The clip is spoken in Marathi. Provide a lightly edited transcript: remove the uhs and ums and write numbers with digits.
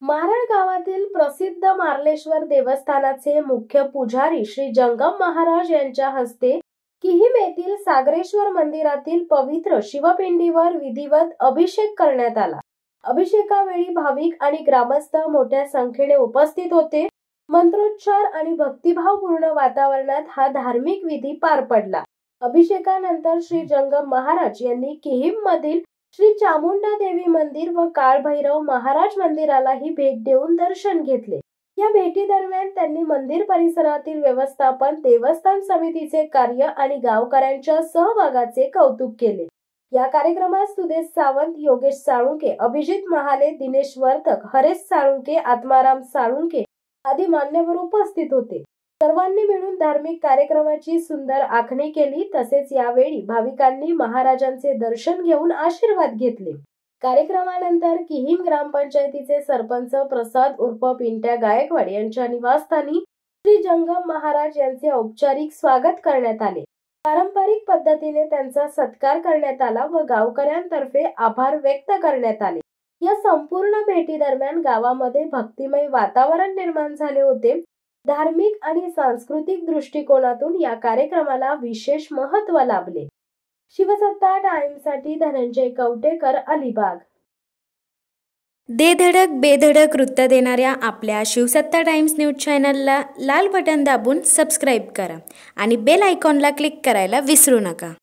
मारळ गावातील प्रसिद्ध मार्लेश्वर देवस्थानाचे मुख्य पुजारी श्री जंगम महाराज यांच्या हस्ते किहिम येथील सागरेश्वर मंदिरातील पवित्र शिवपिंडीवर विधिवत अभिषेक करण्यात आला। अभिषेकावेळी भाविक आणि ग्रामस्थ मोठ्या संख्येने उपस्थित होते। मंत्रोच्चार आणि भक्तिभावपूर्ण वातावरणात हा धार्मिक विधी पार पडला। अभिषेकानंतर श्री जंगम महाराज यांनी किहिम मधील श्री चामुंडा देवी मंदिर व काळभैरव महाराज मंदिरालाही भेट देऊन दर्शन घेतले। या भेटी दरम्यान त्यांनी मंदिर परिसरातील व्यवस्थापन, देवस्थान समितीचे कार्य आणि गावकऱ्यांच्या सहभागाचे कौतुक केले। या कार्यक्रमात सुदेश सावंत, योगेश साळुंके, अभिजित महाले, दिनेश वर्तक, हरेश साळुंके, आत्माराम साळुंके आदी मान्यवर उपस्थित होते। सर्वांनी मिळून धार्मिक कार्यक्रमाची सुंदर आखणी केली। तसेच यावेळी भाविकांनी महाराजांचे दर्शन घेऊन आशीर्वाद घेतले। कार्यक्रमानंतर किहिम ग्रामपंचायतीचे सरपंच प्रसाद उर्फ पिंट्या गायकवाड यांच्या निवासस्थानी श्री जंगम महाराज यांचे औपचारिक स्वागत करण्यात आले। पारंपरिक पद्धतीने त्यांचा सत्कार करण्यात आला व गावकऱ्यांतर्फे आभार व्यक्त करण्यात आले। या संपूर्ण भेटी दरम्यान गावामध्ये भक्तिमय वातावरण निर्माण झाले होते। धार्मिक आणि सांस्कृतिक दृष्टिकोनातून या कार्यक्रमाला विशेष महत्त्व लाभले। शिवसत्ता टाइम्ससाठी धनंजय कवटेकर, अलिबाग। दे धडक बेधडक वृत्त देणाऱ्या आपल्या शिवसत्ता टाइम्स न्यूज चॅनलला लाल बटन दाबून सबस्क्राईब करा आणि बेल आयकॉनला क्लिक करायला विसरू नका।